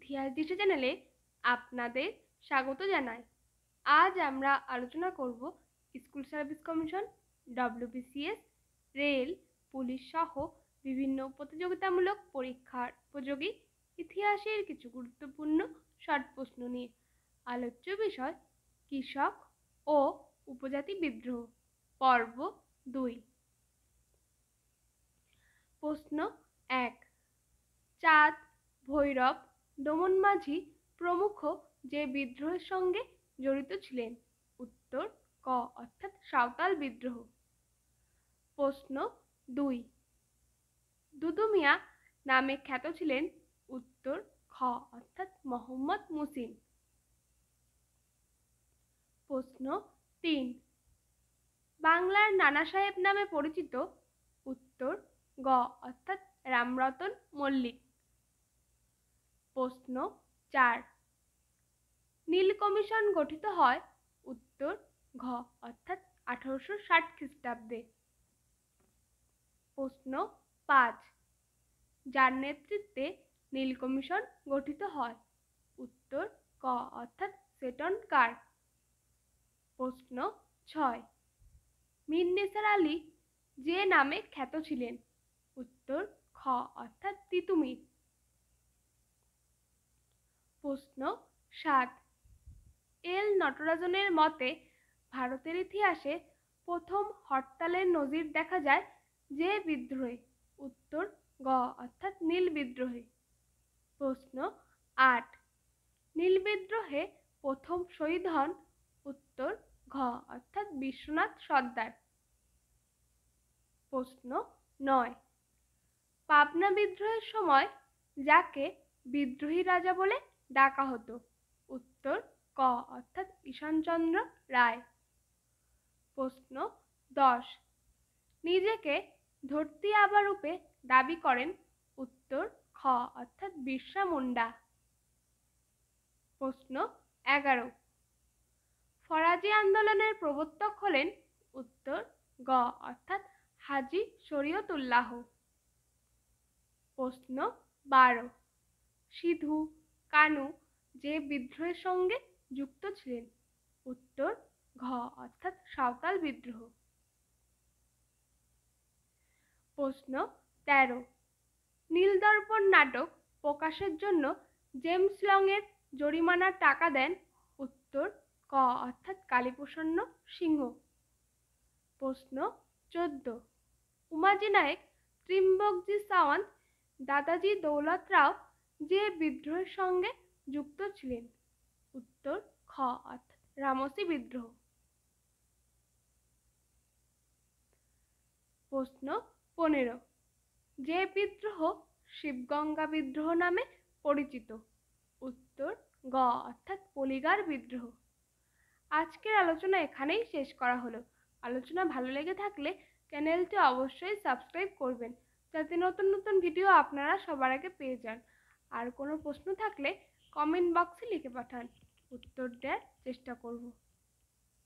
ইতিহাস দিশা চ্যানেলে আপনাদের স্বাগত জানাই। আজ আমরা আলোচনা করব school service commission, WBCS, rail, police সহ বিভিন্ন প্রতিযোগিতামূলক পরীক্ষার উপযোগী ইতিহাসের কিছু গুরুত্বপূর্ণ শর্ট প্রশ্ন নিয়ে। আলোচ্য বিষয় কৃষক ও উপজাতি বিদ্রোহ, পর্ব 2। প্রশ্ন 1। চাঁদ, ভৈরব, ডোমন মাঝি প্রমুখ যে বিদ্রোহের সঙ্গে জড়িত ছিলেন? উত্তর ক অর্থাৎ সাঁওতাল বিদ্রোহ। প্রশ্ন 2। দুদু মিয়া নামে খ্যাত ছিলেন? উত্তর খ অর্থাৎ মোহাম্মদ মুসিন। প্রশ্ন 3। বাংলার নানা সাহেব নামে পরিচিত? উত্তর গ অর্থাৎ রামরতন মল্লিক। প্রশ্ন 4। নীল কমিশন গঠিত হয়? উত্তর ঘ অর্থাৎ 1860 খ্রিস্টাব্দে। প্রশ্ন 5। যার নেতৃত্বে নীল কমিশন গঠিত হয়? উত্তর ক অর্থাৎ সেটন কার। প্রশ্ন 6। মীর নিসার আলী যে নামে খ্যাত ছিলেন? উত্তর খ অর্থাৎ তিতুমির। প্রশ্ন 7। এল নটরাজনের মতে ভারতের ইতিহাসে প্রথম হরতালের নজির দেখা যায় যে বিদ্রোহে? উত্তর গ অর্থাৎ নীল বিদ্রোহে। প্রশ্ন 8। নীল বিদ্রোহে প্রথম শহীদ হন? উত্তর ঘ অর্থাৎ বিশ্বনাথ সর্দার। প্রশ্ন 9। পাবনা বিদ্রোহের সময় যাকে বিদ্রোহী রাজা বলে ডাকা হতো? উত্তর ক অর্থাৎ ঈশানচন্দ্র রায়। প্রশ্ন 10। নিজেকে ধরতি আবা রূপে দাবি করেন? উত্তর খ অর্থাৎ বিরসা মুন্ডা। প্রশ্ন 11। ফরাজি আন্দোলনের প্রবর্তক হলেন? উত্তর গ অর্থাৎ হাজী শরীয়তুল্লাহ। প্রশ্ন 12। সিধু কানু যে বিদ্রোহের সঙ্গে যুক্ত ছিলেন? উত্তর ঘ অর্থাৎ সাঁওতাল বিদ্রোহ। প্রশ্ন 13। নীলদর্পণ নাটক প্রকাশের জন্য জেমস লং এর জরিমানার টাকা দেন? উত্তর ক অর্থাৎ কালীপ্রসন্ন সিংহ। প্রশ্ন 14। উমাজি নায়েক, ত্রিম্বকজি সাওয়ান্ত, দাদাজি দৌলত রাও যে বিদ্রোহের সঙ্গে যুক্ত ছিলেন? উত্তর খ অর্থাৎ রামসি বিদ্রোহ। প্রশ্ন 15। যে বিদ্রোহ শিবগঙ্গা বিদ্রোহ নামে পরিচিত? উত্তর গ অর্থাৎ পলিগার বিদ্রোহ। আজকের আলোচনা এখানেই শেষ করা হলো। আলোচনা ভালো লেগে থাকলে চ্যানেলটি অবশ্যই সাবস্ক্রাইব করবেন, যাতে নতুন নতুন ভিডিও আপনারা সবার আগে পেয়ে যান। আর কোনো প্রশ্ন থাকলে কমেন্ট বক্সে লিখে পাঠান, উত্তর দেওয়ার চেষ্টা করব।